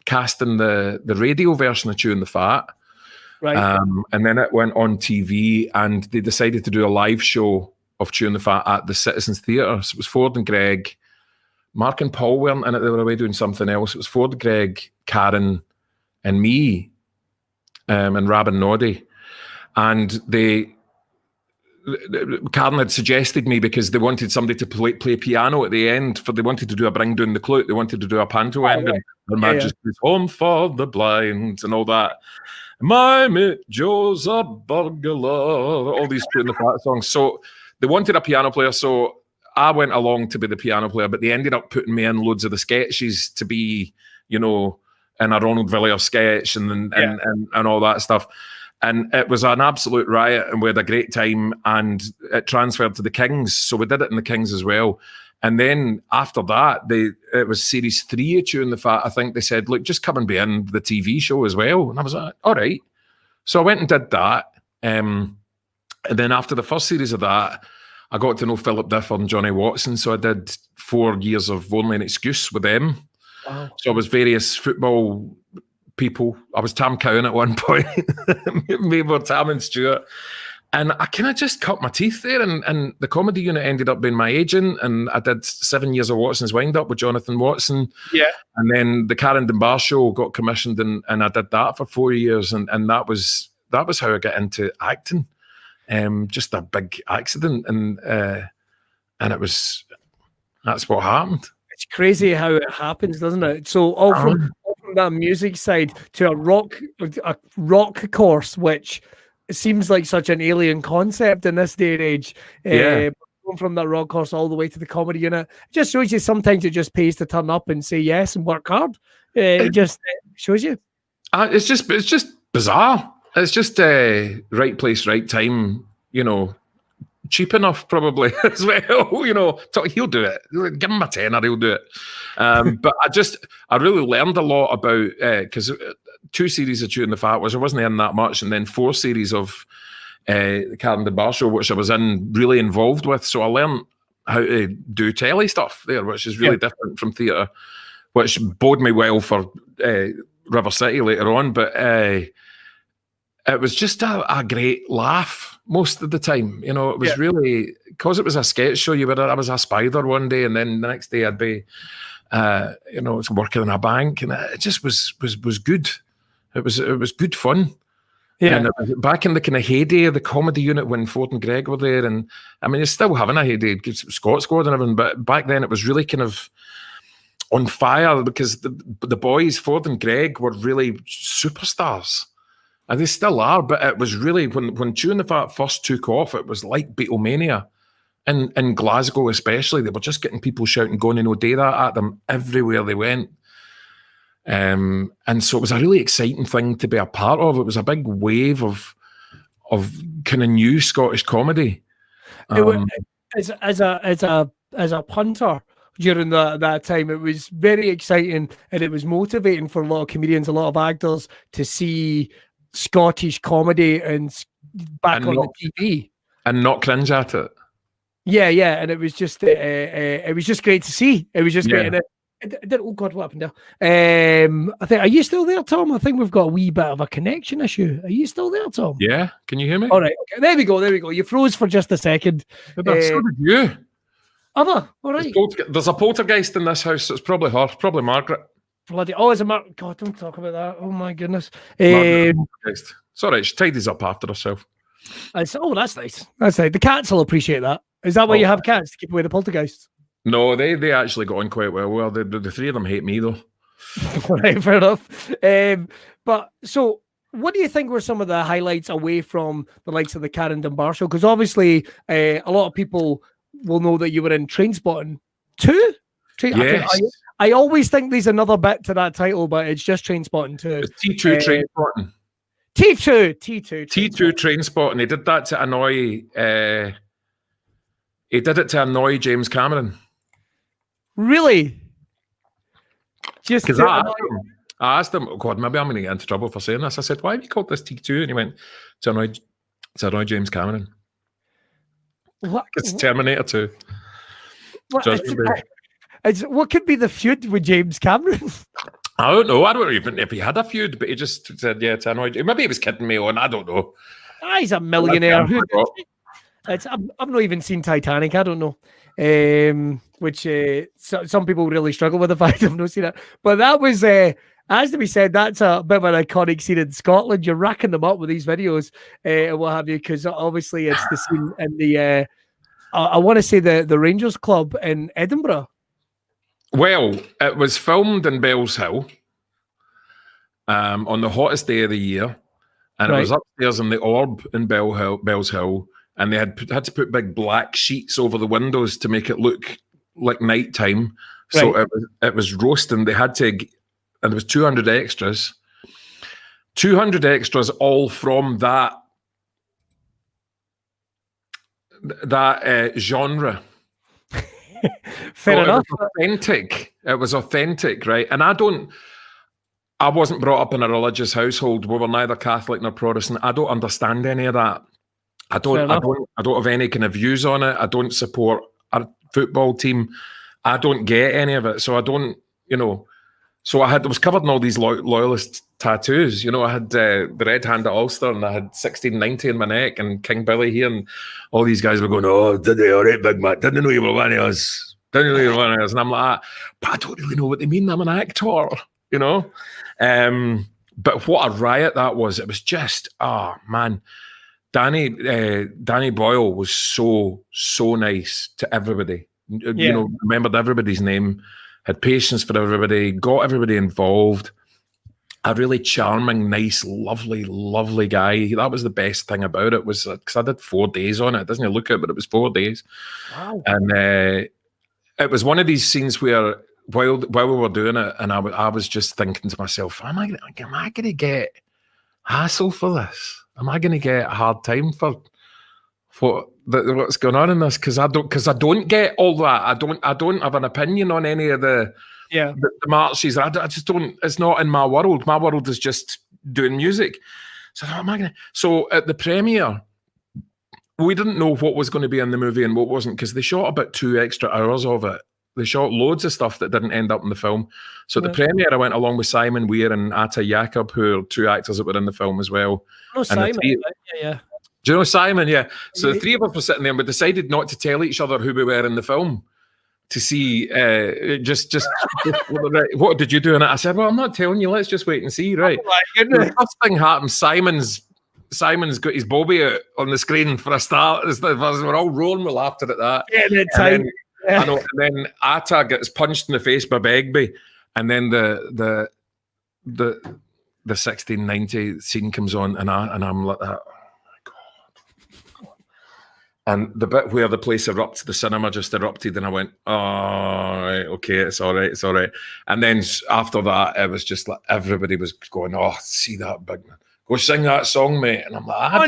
cast in the radio version of Chewing the Fat. Right. And then it went on TV, and they decided to do a live show of Chewing the Fat at the Citizens Theatre. So it was Ford and Greg. Mark and Paul weren't in it. They were away doing something else. It was Ford, Greg, Karen, and me, and Rab and Noddy. And Karen had suggested me because they wanted somebody to play piano at the end. They wanted to do a Bring Down the Clout. They wanted to do a panto ending. Her Majesty's Home for the Blind and all that. My mate Joe's a burglar. All these Chewing the Fat songs. So they wanted a piano player. So I went along to be the piano player, but they ended up putting me in loads of the sketches to be, in a Ronald Villiers sketch and all that stuff. And it was an absolute riot, and we had a great time, and it transferred to the Kings. So we did it in the Kings as well. And then after that, it was series 3 of Chewing the Fat. I think they said, look, just come and be in the TV show as well. And I was like, all right. So I went and did that. And then after the first series of that, I got to know Philip Differ and Johnny Watson. So I did 4 years of Only an Excuse with them. Wow. So I was various football people. I was Tam Cowan at one point. We were Tam and Stuart. And I kind of just cut my teeth there. And the comedy unit ended up being my agent. And I did 7 years of Watson's Wind Up with Jonathan Watson. Yeah. And then the Karen Dunbar show got commissioned, and I did that for 4 years. And that was how I got into acting. Just a big accident. And that's what happened. It's crazy how it happens, doesn't it? So all from that music side to a rock course, which seems like such an alien concept in this day and age. Going from that rock course all the way to the comedy unit, it just shows you sometimes it just pays to turn up and say yes and work hard. It just shows you. It's just bizarre. It's just right place, right time. Cheap enough probably as well. He'll do it. Give him a tenner, he'll do it. But I really learned a lot about because 2 series of Chewing the Fat, which I wasn't in that much, and then 4 series of the Karen Dunbar show, which I was really involved with. So I learned how to do telly stuff there, which is really different from theatre, which bode me well for River City later on. But it was just a great laugh most of the time. It was really, because it was a sketch show, I was a spider one day, and then the next day I'd be, working in a bank, and it just was good. It was good fun. Yeah. And it was back in the kind of heyday of the comedy unit when Ford and Greg were there. And I mean, it's still having a heyday, Scott Squad and everything, but back then it was really kind of on fire because the boys, Ford and Greg, were really superstars. And they still are, but it was really, when Chewing the Fat first took off, it was like Beatlemania. In Glasgow especially, they were just getting people shouting "Gonna No Day That" at them everywhere they went. And so it was a really exciting thing to be a part of. It was a big wave of kind of new Scottish comedy. As a punter during that time, it was very exciting, and it was motivating for a lot of comedians, a lot of actors to see Scottish comedy and on the TV and not cringe at it. Yeah, and it was just great to see. It was just great. And oh God, what happened there? I think, are you still there, Tom? I think we've got a wee bit of a connection issue. Are you still there, Tom? Yeah, can you hear me? All right, okay. There we go. You froze for just a second. So did you. All right. There's a poltergeist in this house. So it's probably her. It's probably Margaret. Bloody! Oh, is it Margaret? God, don't talk about that. Oh my goodness. It's all right. She tidies up after herself. That's nice. That's nice. The cats will appreciate that. Is that why you have cats, to keep away the poltergeists? No, they actually got on quite well. Well, the 3 of them hate me though. Right, fair enough. But so, what do you think were some of the highlights away from the likes of the Karen Dunbar show? Because obviously, a lot of people will know that you were in Trainspotting 2. Yes. I always think there's another bit to that title, but it's just Trainspotting 2. It's T2 Trainspotting. T2 Trainspotting. He did that to annoy. He did it to annoy James Cameron. Really? Just because I asked him, oh God, maybe I'm going to get into trouble for saying this. I said, why have you called this T2? And he went, to annoy James Cameron. It's Terminator 2. What could be the feud with James Cameron? I don't know. I don't even if he had a feud, but he just said, yeah, it's annoyed. Maybe he was kidding me on. I don't know. He's a millionaire. I've not even seen Titanic. I don't know. Which some people really struggle with the fact I've not seen it. But that was, as to be said, that's a bit of an iconic scene in Scotland. You're racking them up with these videos and what have you, because obviously it's the scene in the, I want to say the Rangers Club in Edinburgh. Well, it was filmed in Bells Hill on the hottest day of the year. And it was upstairs in the Orb in Bells Hill. And they had to put big black sheets over the windows to make it look like nighttime. So it was roasting. They had to, and there was 200 extras. 200 extras all from that genre. Fair enough. It was authentic, right? And I wasn't brought up in a religious household. We were neither Catholic nor Protestant. I don't understand any of that. I don't have any kind of views on it. I don't support a football team. I don't get any of it. So I don't, so I was covered in all these loyalist tattoos. I had the red hand at Ulster, and I had 1690 in my neck, and King Billy here, and all these guys were going, "Oh, did they? All right, big man. Didn't know you were one of us. Didn't know you were one of us." And I'm like, but I don't really know what they mean. I'm an actor, But what a riot that was. It was just, oh man. Danny Boyle was so nice to everybody. Remembered everybody's name, had patience for everybody, got everybody involved. A really charming, nice, lovely guy. That was the best thing about it, was because I did 4 days on it. It doesn't look it, but it was 4 days. Wow. And it was one of these scenes where while we were doing it, and I was just thinking to myself, am I going to get hassle for this? Am I going to get a hard time for what's going on in this? Because I don't get all that. I don't have an opinion on any of the marches. I just don't. It's not in my world. My world is just doing music. So am I going to? So at the premiere, we didn't know what was going to be in the movie and what wasn't, because they shot about 2 extra hours of it. They shot loads of stuff that didn't end up in the film. So at the premiere, I went along with Simon Weir and Atta Jakob, who are 2 actors that were in the film as well. Oh, Simon, yeah. Do you know Simon? Yeah. So the 3 of us were sitting there, and we decided not to tell each other who we were in the film, to see just what did you do in it? I said, well, I'm not telling you. Let's just wait and see, right? Oh my goodness. The first thing happened, Simon's got his bobby out on the screen for a start. We're all rolling, we laughed at that. Yeah, I know. And then Atta gets punched in the face by Begbie, and then the 1690 scene comes on, and I'm like that. Oh my god! And the bit where the place erupts, the cinema just erupted, and I went, "Oh, right, okay, it's all right." And then after that, it was just like everybody was going, "Oh, see that big man. Go sing that song, mate." And I'm like,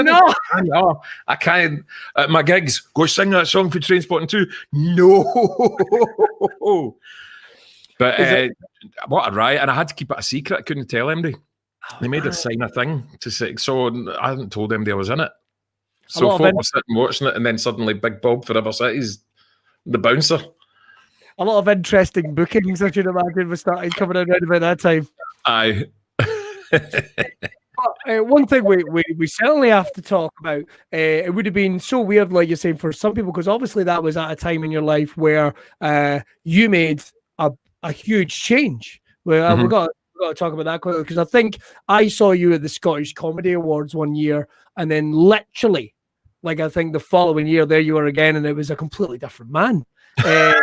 I can't. At my gigs, go sing that song for Trainspotting 2. No. But what a riot. And I had to keep it a secret. I couldn't tell anybody. They made us sign a thing to say, so I hadn't told anybody I was in it. So folk were sitting watching it, and then suddenly Big Bob Forever City's the bouncer. A lot of interesting bookings, I should imagine, was starting coming in around about that time. Aye. One thing we certainly have to talk about, it would have been so weird, like you're saying, for some people, because obviously that was at a time in your life where you made a huge change. Well, we've got to talk about that quickly, because I think I saw you at the Scottish Comedy Awards one year, and then literally, I think the following year, there you were again, and it was a completely different man. It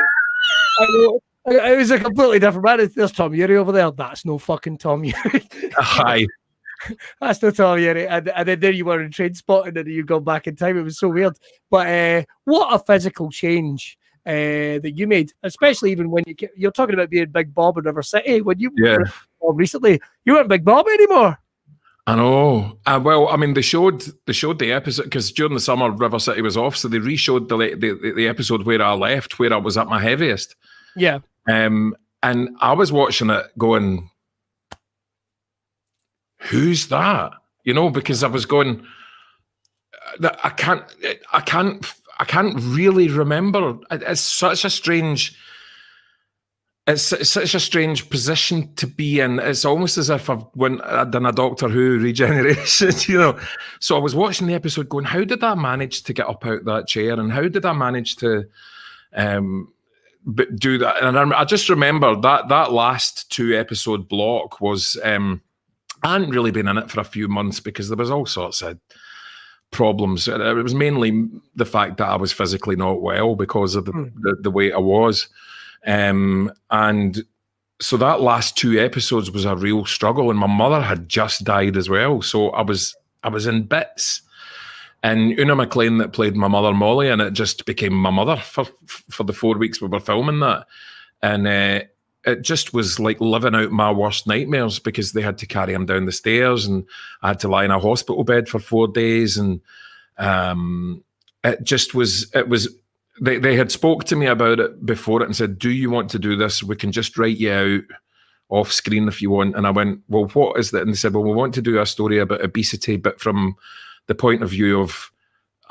was a completely different man. There's Tom Urie over there. That's no fucking Tom Urie. Hi. That's no Tom Urie. And then there you were in Trainspotting, and you go back in time. It was so weird. But what a physical change that you made, especially even when you're talking about being Big Bob in River City. When you were recently, you weren't Big Bob anymore. I know. Well, I mean, they showed the episode, because during the summer River City was off, so they re-showed the episode where I left, where I was at my heaviest. Yeah. And I was watching it going, who's that? Because I was going, I I can't really remember. It's such a strange. It's such a strange position to be in. It's almost as if I'd done a Doctor Who regeneration, So I was watching the episode going, how did I manage to get up out that chair? And how did I manage to do that? And I just remember that last 2-episode block was, I hadn't really been in it for a few months because there was all sorts of problems. It was mainly the fact that I was physically not well because of the way I was. And so that last 2 episodes was a real struggle, and my mother had just died as well. So I was in bits. And Una McLean that played my mother Molly, and it just became my mother for the 4 weeks we were filming that. And it just was like living out my worst nightmares because they had to carry him down the stairs, and I had to lie in a hospital bed for 4 days. And it was. They had spoke to me about it before it and said, do you want to do this? We can just write you out off screen if you want. And I went, well, what is that? And they said, well, we want to do a story about obesity, but from the point of view of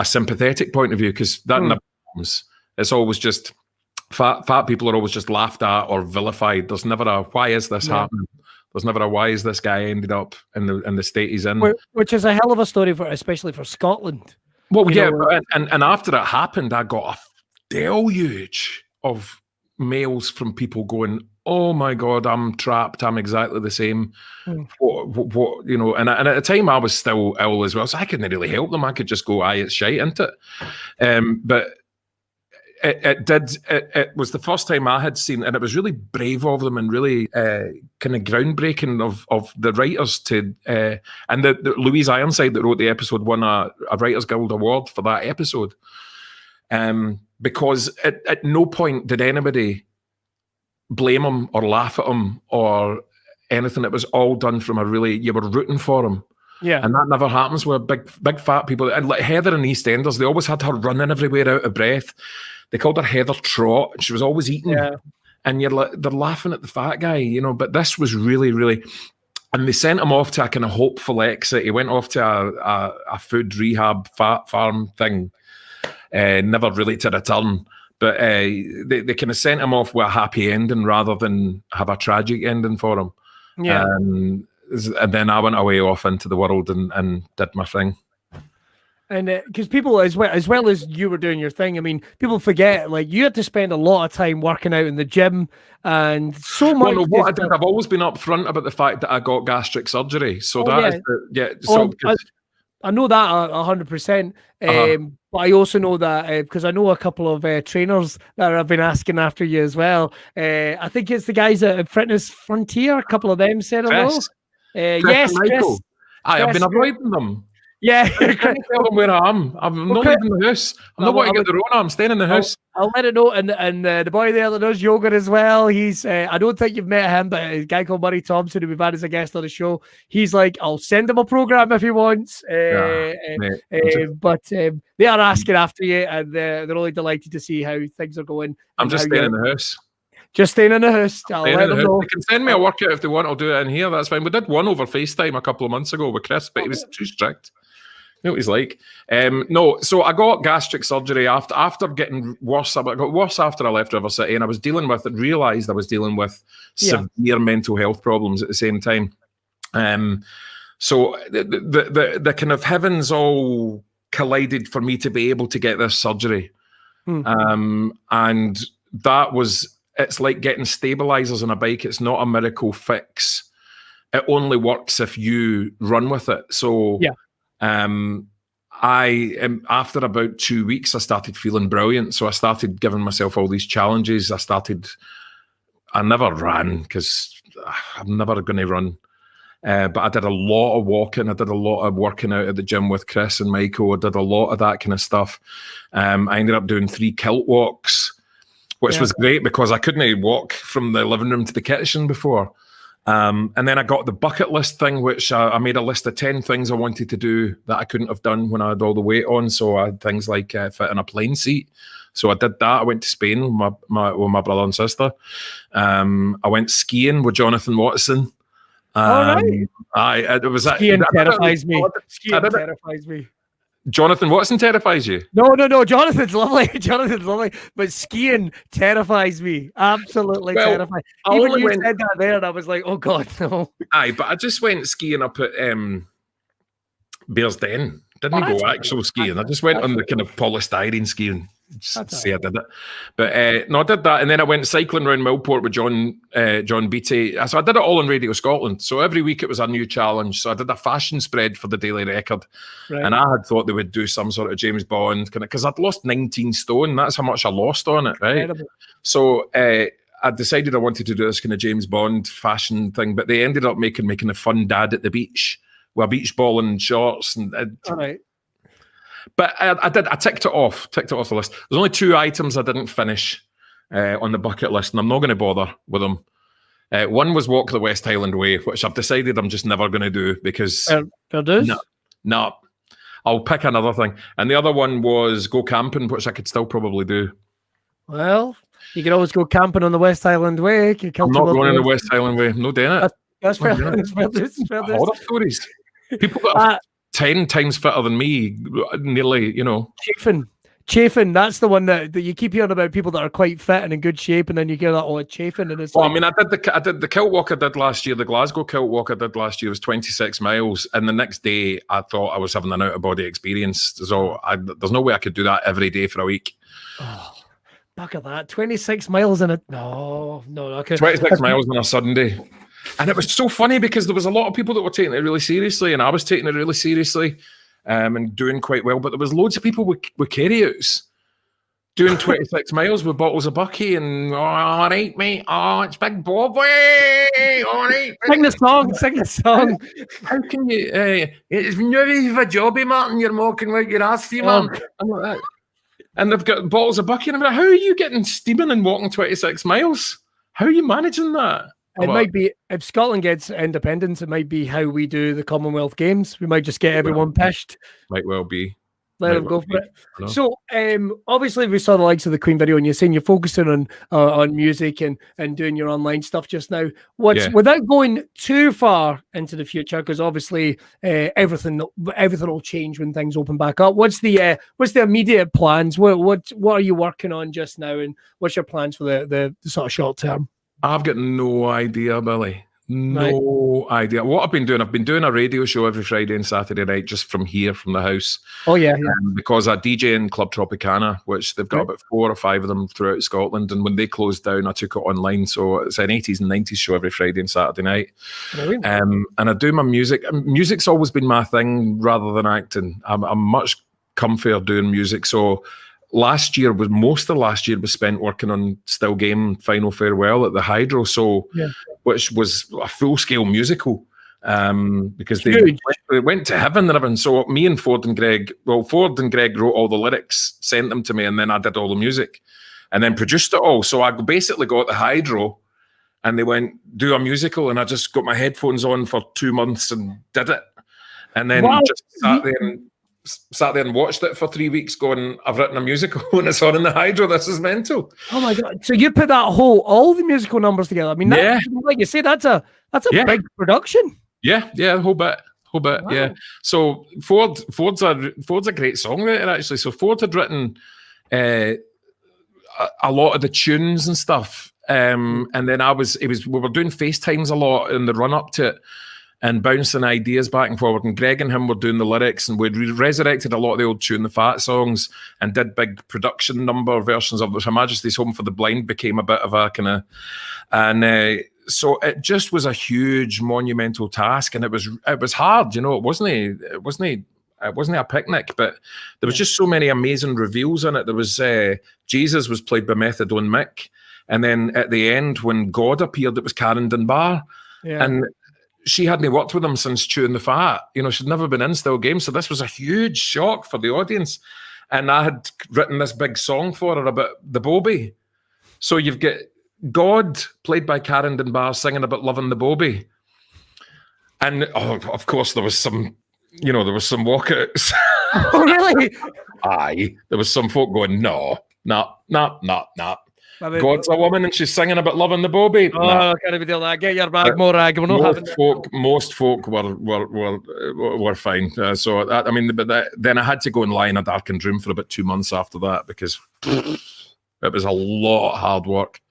a sympathetic point of view, because that never comes. It's always just fat people are always just laughed at or vilified. There's never a, why is this happening? There's never a, why is this guy ended up in the state he's in? Which is a hell of a story, especially for Scotland. Well, and after it happened, I got a deluge of mails from people going, oh my God, I'm trapped. I'm exactly the same. What and at the time I was still ill as well, so I couldn't really help them. I could just go, aye, it's shite, isn't it? But it was the first time I had seen, and it was really brave of them and really kind of groundbreaking of the writers to, and the Louise Ironside that wrote the episode won a Writers Guild Award for that episode. Because at no point did anybody blame him or laugh at him or anything. It was all done from you were rooting for him. Yeah. And that never happens with big fat people. And like Heather in EastEnders, they always had her running everywhere out of breath. They called her Heather Trot, and she was always eating. Yeah. And they're laughing at the fat guy, but this was really, really, and they sent him off to a kind of hopeful exit. He went off to a food rehab farm thing. Never really to return, but they kind of sent him off with a happy ending rather than have a tragic ending for him. Yeah. And then I went away off into the world and did my thing. And because people, as well as you were doing your thing, I mean, people forget, like, you had to spend a lot of time working out in the gym and so much. Well, no, what I did, I've always been upfront about the fact that I got gastric surgery. So I know that 100%. But I also know that because I know a couple of trainers that have been asking after you as well. I think it's the guys at Fitness Frontier. A couple of them said hello. Yes, Chris. I've been avoiding them. Yeah, I can't tell them where I am. I'm not leaving the house. I'm not going to get the Rona. I'm staying in the house. I'll let it know. And the boy there that does yoga as well, he's I don't think you've met him, but a guy called Murray Thompson, who we've had as a guest on the show, he's like, I'll send him a program if he wants. But they are asking after you, and they're only delighted to see how things are going. I'm just staying in the house. Just staying in the house. I'll let them know. They can send me a workout if they want. I'll do it in here. That's fine. We did one over FaceTime a couple of months ago with Chris, but he was too strict. You know what he's like. So I got gastric surgery after getting worse. I got worse after I left River City, and I was dealing with and realised I was dealing with severe mental health problems at the same time. So the kind of heavens all collided for me to be able to get this surgery. And that was, it's like getting stabilizers on a bike. It's not a miracle fix. It only works if you run with it. So after about 2 weeks, I started feeling brilliant. So I started giving myself all these challenges. I never ran because I'm never going to run. But I did a lot of walking. I did a lot of working out at the gym with Chris and Michael. I did a lot of that kind of stuff. I ended up doing 3 kilt walks, which was great because I couldn't walk from the living room to the kitchen before. And then I got the bucket list thing, which I made a list of 10 things I wanted to do that I couldn't have done when I had all the weight on. So I had things like fit in a plane seat. So I did that. I went to Spain with my brother and sister. I went skiing with Jonathan Watson. Skiing terrifies me. Skiing terrifies me. Jonathan Watson terrifies you? No. Jonathan's lovely. Jonathan's lovely. But skiing terrifies me. Absolutely terrifies. Even you said that there, and I was like, oh God, no. Aye, but I just went skiing up at Bears Den. Didn't go actual skiing. I just went on the kind of polystyrene skiing. Say I did it. But no, I did that. And then I went cycling around Millport with John Beattie. So I did it all on Radio Scotland. So every week it was a new challenge. So I did a fashion spread for the Daily Record. Right. And I had thought they would do some sort of James Bond, because I'd lost 19 stone. That's how much I lost on it, right? Incredible. So I decided I wanted to do this kind of James Bond fashion thing, but they ended up making a fun dad at the beach with a beach ball and shorts. All right. But I ticked it off the list. There's only 2 items I didn't finish on the bucket list, and I'm not going to bother with them. One was walk the West Highland Way, which I've decided I'm just never going to do because... No. I'll pick another thing. And the other one was go camping, which I could still probably do. Well, you can always go camping on the West Highland Way. I'm not going on the West Highland Way. I'm not doing it. That's fair. Horror stories. People that are 10 times fitter than me, nearly, Chafing, that's the one that you keep hearing about, people that are quite fit and in good shape, and then you get that chafing, and it's I did the kilt walk I did last year, the Glasgow kilt walk I did last year was 26 miles, and the next day I thought I was having an out-of-body experience, so there's no way I could do that every day for a week. Oh, back at that, 26 miles in it. No, I could. 26 miles on a Sunday. And it was so funny because there was a lot of people that were taking it really seriously, and I was taking it really seriously and doing quite well. But there was loads of people with carryouts doing 26 miles with bottles of Bucky and, all right, mate. Oh, it's Big Bobby. All right. Sing the song. How can you... it's nearly a jobby, Martin. You're mocking like your ass for you, man. And they've got bottles of Bucky. And I'm like, how are you getting steaming and walking 26 miles? How are you managing that? It might be, if Scotland gets independence, it might be how we do the Commonwealth Games. We might just get everyone pished. Might well be. Let them go for it. So, obviously, we saw the likes of the Queen video, and you're saying you're focusing on music and doing your online stuff just now. Without going too far into the future, because obviously everything will change when things open back up. What's the immediate plans? What are you working on just now, and what's your plans for the sort of short term? I've got no idea, Billy. No idea. What I've been doing a radio show every Friday and Saturday night just from here, from the house. Oh, yeah. Because I DJ in Club Tropicana, which they've got about 4 or 5 of them throughout Scotland. And when they closed down, I took it online. So it's an 80s and 90s show every Friday and Saturday night. And I do my music. Music's always been my thing rather than acting. I'm much comfier doing music. So... most of last year was spent working on Still Game Final Farewell at the Hydro, which was a full-scale musical because they went to heaven and everything. So me and Ford and Greg wrote all the lyrics, sent them to me, and then I did all the music and then produced it all. So I basically got the Hydro and they went, do a musical, and I just got my headphones on for 2 months and did it. And then just sat there and watched it for 3 weeks going, I've written a musical and it's on in the Hydro. This is mental. Oh my God. So you put all the musical numbers together. I mean, like you say, that's a big production. Yeah, the whole bit. Wow. Yeah. So Ford's a great songwriter, actually. So Ford had written a lot of the tunes and stuff. And then we were doing FaceTimes a lot in the run up to it, and bouncing ideas back and forward. And Greg and him were doing the lyrics, and we'd resurrected a lot of the old Tune the Fat songs and did big production number versions of Her Majesty's Home for the Blind became a bit of a kind of... And so it just was a huge monumental task, and it was hard, It wasn't a picnic, but there was just so many amazing reveals in it. There was Jesus was played by Methadone Mick, and then at the end when God appeared, it was Karen Dunbar. And she hadn't worked with him since Chewing the Fat. She'd never been in Still Game. So this was a huge shock for the audience. And I had written this big song for her about the Bobby. So you've got God, played by Karen Dunbar, singing about loving the Bobby. And, of course, there was some walkouts. Oh, really? Aye. There was some folk going, no. God's a woman and she's singing about loving the bobby. Oh, I can't even deal with that. Get your bag, more rag. Most folk were fine. Then I had to go and lie in a darkened room for about 2 months after that because it was a lot of hard work.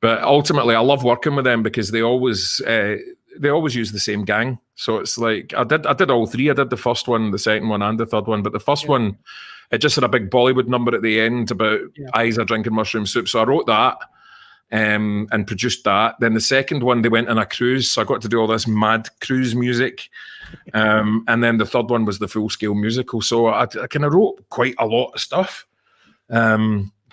But ultimately, I love working with them because they always use the same gang. So it's like I did all three. I did the first one, the second one, and the third one. But the first one, it just had a big Bollywood number at the end about eyes are drinking mushroom soup. So I wrote that and produced that. Then the second one, they went on a cruise. So I got to do all this mad cruise music. And then the third one was the full-scale musical. So I kind of wrote quite a lot of stuff,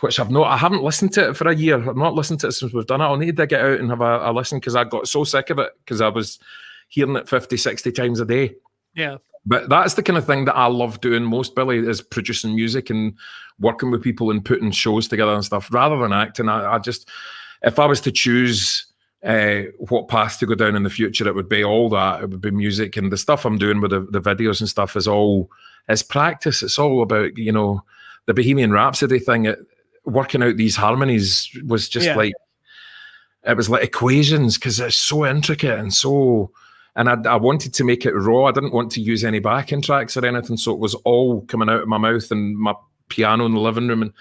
which I haven't listened to it for a year. I've not listened to it since we've done it. I'll need to get out and have a listen because I got so sick of it because I was hearing it 50, 60 times a day. Yeah. But that's the kind of thing that I love doing most, Billy, is producing music and working with people and putting shows together and stuff rather than acting. I just, if I was to choose what path to go down in the future, it would be all that. It would be music, and the stuff I'm doing with the videos and stuff is practice. It's all about, the Bohemian Rhapsody thing. Working out these harmonies was just like, it was like equations because it's so intricate and so... And I wanted to make it raw. I didn't want to use any backing tracks or anything, so it was all coming out of my mouth and my piano in the living room.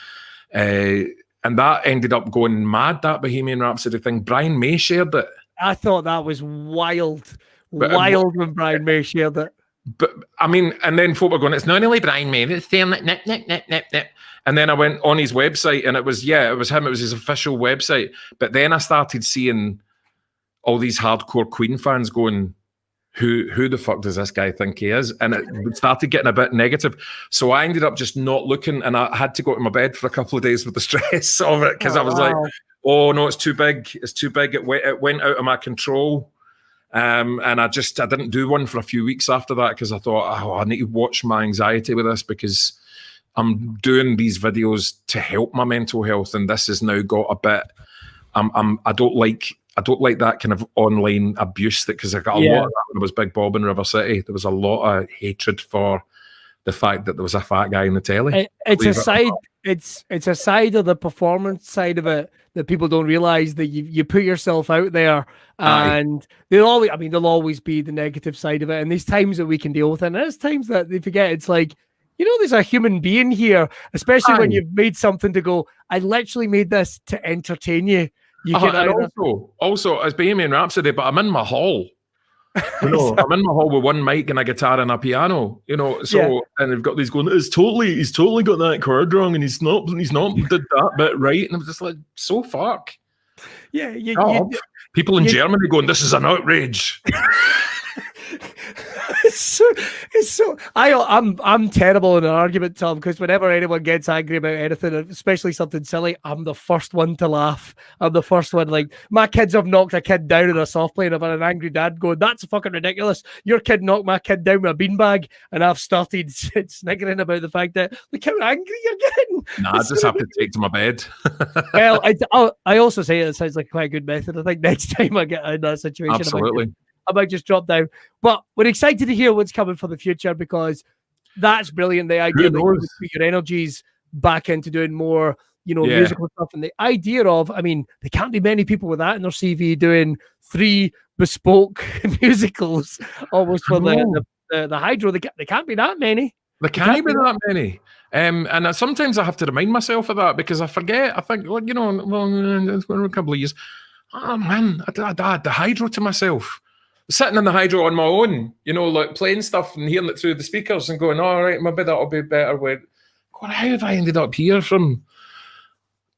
And that ended up going mad, that Bohemian Rhapsody thing. Brian May shared it. I thought that was wild when Brian May shared it. But, I mean, and then folk were going, it's not only Brian May, it's saying like, nip, nip, nip, nip, nip. And then I went on his website and it was him, it was his official website. But then I started seeing all these hardcore Queen fans going, who the fuck does this guy think he is? And it started getting a bit negative. So I ended up just not looking, and I had to go to my bed for a couple of days with the stress of it because I was like, oh no, it's too big. It's too big. It went out of my control. And I didn't do one for a few weeks after that because I thought, I need to watch my anxiety with this because I'm doing these videos to help my mental health, and this has now got a bit. I don't like that kind of online abuse because I got a lot of that when I was Big Bob in River City. There was a lot of hatred for the fact that there was a fat guy in the telly. It's a side of the performance side of it that people don't realize, that you put yourself out there, and there'll always be the negative side of it. And these times that we can deal with it, and there's times that they forget. It's like, there's a human being here, especially when you've made something to go, I literally made this to entertain you. And also, it's Bohemian Rhapsody, but I'm in my hall. I'm in my hall with one mic and a guitar and a piano. And they've got these going, he's totally got that chord wrong, and he's not did that bit right. And I was just like, so fuck. Yeah, people in Germany going, this is an outrage. I'm terrible in an argument, Tom, because whenever anyone gets angry about anything, especially something silly, I'm the first one to laugh. I'm the first one. Like, my kids have knocked a kid down in a soft play, and I've had an angry dad going, that's fucking ridiculous. Your kid knocked my kid down with a beanbag, and I've started sniggering about the fact that, look how angry you're getting. Nah, I just have to take to my bed. Well, I also say it sounds like quite a good method. I think next time I get in that situation, absolutely, I might just drop down. But we're excited to hear what's coming for the future, because that's brilliant. The idea that you put your energies back into doing more, musical stuff. And the idea of, there can't be many people with that in their CV doing 3 bespoke musicals almost for the Hydro. They can't be that many. There can't be that many. And sometimes I have to remind myself of that because I forget. I think, it's been a couple of years. Oh man, I had the Hydro to myself. Sitting in the Hydro on my own, like playing stuff and hearing it through the speakers and going, all right, maybe that'll be better. How have I ended up here from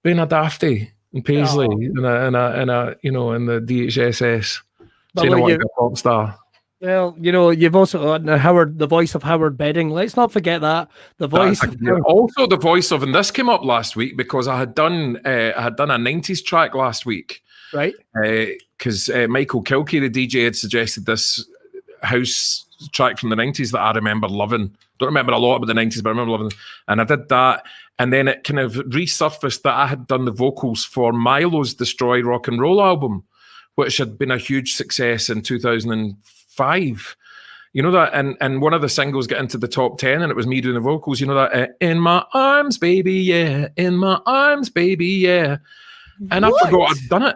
being a dafty in Paisley in the DHSS, saying I want to be a pop star? Well, you've also got the voice of Howard Bedding. Let's not forget that. The voice also the voice of, and this came up last week because I had done a 90s track last week. Right. Because Michael Kilkey, the DJ, had suggested this house track from the 90s that I remember loving. Don't remember a lot about the 90s, but I remember loving it. And I did that. And then it kind of resurfaced that I had done the vocals for Milo's Destroy Rock and Roll album, which had been a huge success in 2005. And one of the singles got into the top 10 and it was me doing the vocals. In my arms, baby, yeah. In my arms, baby, yeah. And I forgot I'd done it.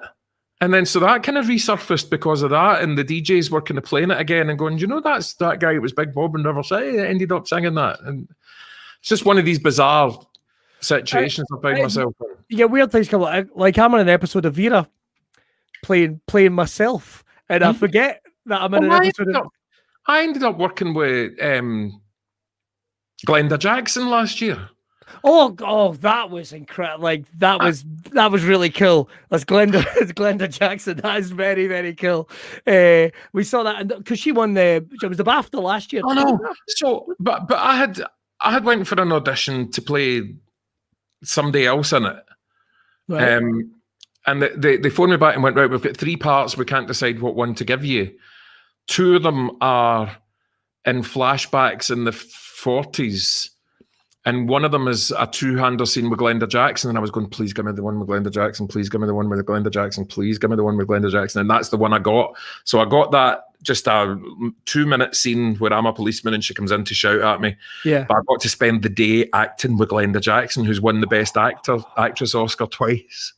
And then so that kind of resurfaced because of that, and the DJs were kind of playing it again and going, that's that guy who was Big Bob in River City that ended up singing that. And it's just one of these bizarre situations I find myself in. Yeah, weird things come like I'm on an episode of Vera playing myself, and I forget that I'm in an episode I ended up working with Glenda Jackson last year. Oh, that was incredible! Like that was really cool. That's Glenda Jackson. That is very, very cool. We saw that because she won it was the BAFTA last year. Oh no! So, but I had went for an audition to play somebody else in it, right. And they phoned me back and went, right, we've got 3 parts. We can't decide what one to give you. 2 of them are in flashbacks in the 40s. And one of them is a 2-hander scene with Glenda Jackson. And I was going, please give me the one with Glenda Jackson. Please give me the one with Glenda Jackson. Please give me the one with Glenda Jackson. And that's the one I got. So I got that, just a 2-minute scene where I'm a policeman and she comes in to shout at me. Yeah. But I got to spend the day acting with Glenda Jackson, who's won the Best Actress Oscar twice.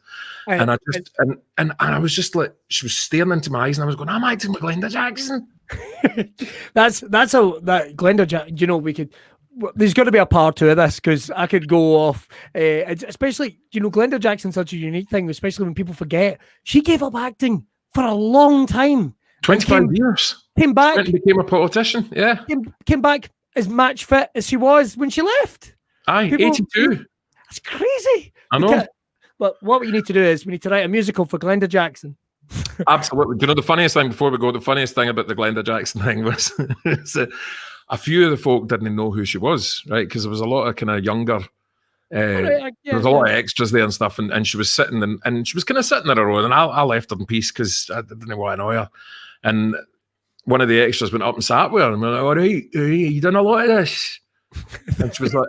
And I just and I was just like, she was staring into my eyes and I was going, I'm acting with Glenda Jackson. that's how that Glenda Jackson, we could... There's got to be a part 2 of this because I could go off, especially, Glenda Jackson's such a unique thing, especially when people forget. She gave up acting for a long time. 25 years. Came back. And became a politician, yeah. Came back as match fit as she was when she left. Aye, 82. That's crazy. I know. But what we need to do is we need to write a musical for Glenda Jackson. Absolutely. Do you know the funniest thing before we go? The funniest thing about the Glenda Jackson thing was a few of the folk didn't know who she was, right? Because there was a lot of kind of younger, there was a lot of extras there and stuff, and she was sitting and she was kind of sitting in her own, and I left her in peace because I didn't want to annoy her. And one of the extras went up and sat with her and went, all right, you done a lot of this? And she was like,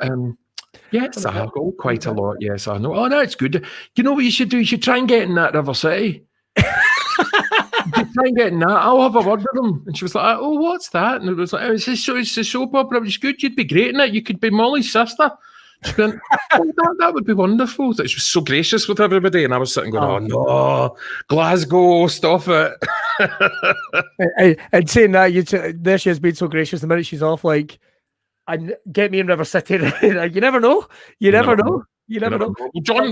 yes, I go quite a lot. Yes, I know. Oh, that's good. You know what you should do? You should try and get in that River City. Try and get in that. I'll have a word with them. And she was like, oh, what's that? And it was like, oh, it's a soap opera. It was good. You'd be great in it. You could be Molly's sister. She went, oh, that would be wonderful. She was so gracious with everybody. And I was sitting going, oh no, Glasgow, stop it. and saying that, there she has been so gracious. The minute she's off, like, and get me in River City. Like, you never know. You never know. John,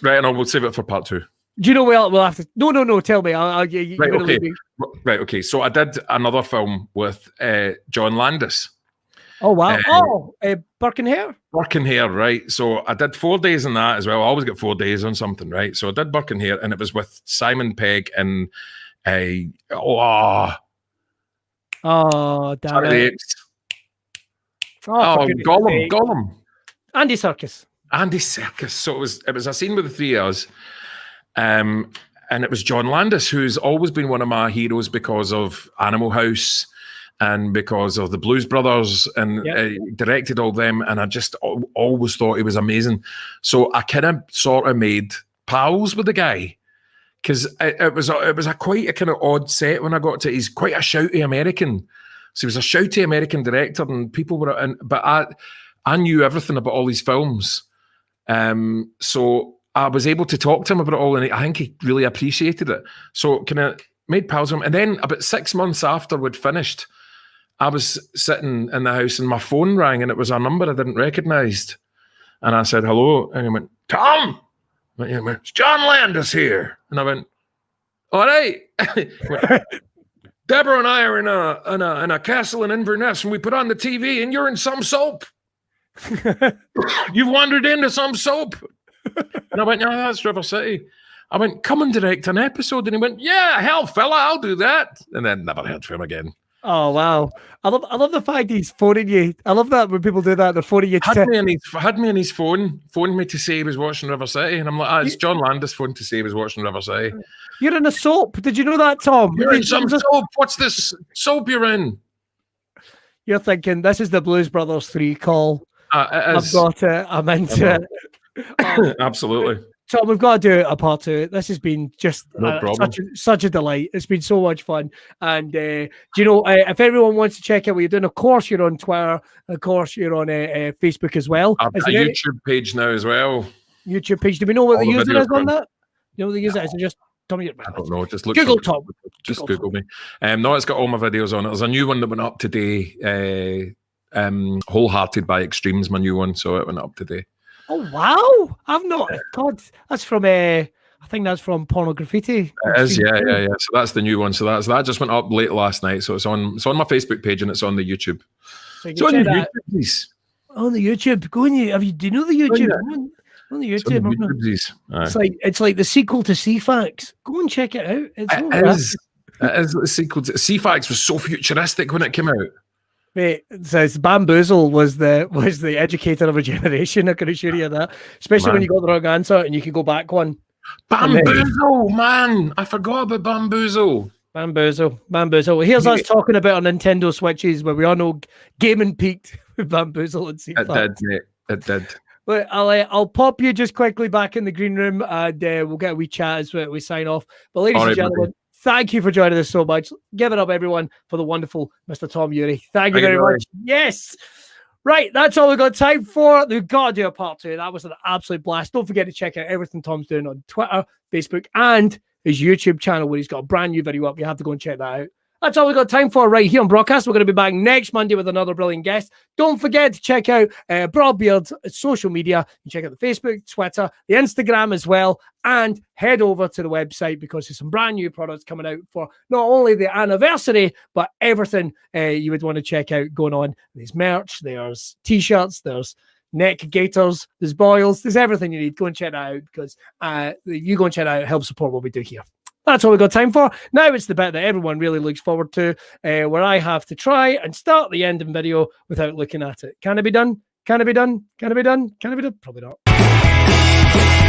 right, and we'll save it for part 2. Do you know what we'll have to? No. Tell me. Right, okay. So I did another film with John Landis. Oh wow! Birkenhair. Birkenhair, right? So I did 4 days in that as well. I always get 4 days on something, right? So I did Birkenhair, and it was with Simon Pegg and damn it! Gollum. Andy Serkis. So it was a scene with the 3 of us. And it was John Landis, who's always been one of my heroes because of Animal House and because of the Blues Brothers, and directed all them. And I just always thought he was amazing. So I kind of sort of made pals with the guy because it was quite a kind of odd set when I got to it. He's quite a shouty American. So he was a shouty American director, and people were, but I knew everything about all these films. So I was able to talk to him about it all, and I think he really appreciated it. So kind of made pals with him. And then about 6 months after we'd finished, I was sitting in the house and my phone rang, and it was a number I didn't recognise. And I said, hello. And he went, Tom! And he went, it's John Landis here. And I went, all right. Deborah and I are in a castle in Inverness, and we put on the TV, and you're in some soap. You've wandered into some soap. And I went, no, that's River City. I went, come and direct an episode. And he went, yeah, hell, fella, I'll do that. And then never heard from him again. Oh, wow. I love the fact he's phoning you. I love that when people do that, they're phoning you. Had me on his phone, phoned me to say he was watching River City. And I'm like, it's John Landis phoned to say he was watching River City. You're in a soap. Did you know that, Tom? You're in some soap. What's this soap you're in? You're thinking, this is the Blues Brothers 3 call. It is. I've got it. I'm into it. Absolutely. Tom, we've got to do a part 2. This has been just such a delight. It's been so much fun. And do you know, if everyone wants to check out what you're doing, of course you're on Twitter, of course you're on Facebook as well. I've got a YouTube page now as well. YouTube page. Do we know what the user is on gone. that? You know what the user is? Just tell me. I don't know. Just look. Google Tom. Just Google me. No, it's got all my videos on it. There's a new one that went up today. Wholehearted by Extremes, my new one. So it went up today. Oh wow! I've not. God, that's from I think that's from Pornograffiti. It is, yeah. So that's the new one. So that just went up late last night. So it's on my Facebook page and it's on the YouTube. So it's on the YouTube, please. On the YouTube. Go on. Do you know the YouTube? On the YouTube. It's like the sequel to C-Fax. Go and check it out. It is the sequel to C-Fax. Was so futuristic when it came out. Mate, it says Bamboozle was the educator of a generation. I can assure you that, especially when you got the wrong answer and you can go back one. Bamboozle, man! I forgot about Bamboozle. Bamboozle. Here's us talking about our Nintendo Switches, where we all know gaming peaked with Bamboozle and C-Fax. It did, mate. It did. But I'll pop you just quickly back in the green room, and we'll get a wee chat as we sign off. But ladies and gentlemen, thank you for joining us so much. Give it up, everyone, for the wonderful Mr. Tom Urie. Thank you very much. Yes. Right, that's all we've got time for. We've got to do a part 2. That was an absolute blast. Don't forget to check out everything Tom's doing on Twitter, Facebook, and his YouTube channel, where he's got a brand new video up. You have to go and check that out. That's all we've got time for right here on Braw Cast. We're going to be back next Monday with another brilliant guest. Don't forget to check out Braw Beard's social media. You check out the Facebook, Twitter, the Instagram as well, and head over to the website because there's some brand new products coming out for not only the anniversary, but everything you would want to check out going on. There's merch, there's t-shirts, there's neck gaiters, there's boils, there's everything you need. Go and check that out because you go and check that out. It helps support what we do here. That's all we've got time for. Now it's the bit that everyone really looks forward to, where I have to try and start the ending video without looking at it. Can it be done? Can it be done? Can it be done? Can it be done? Probably not.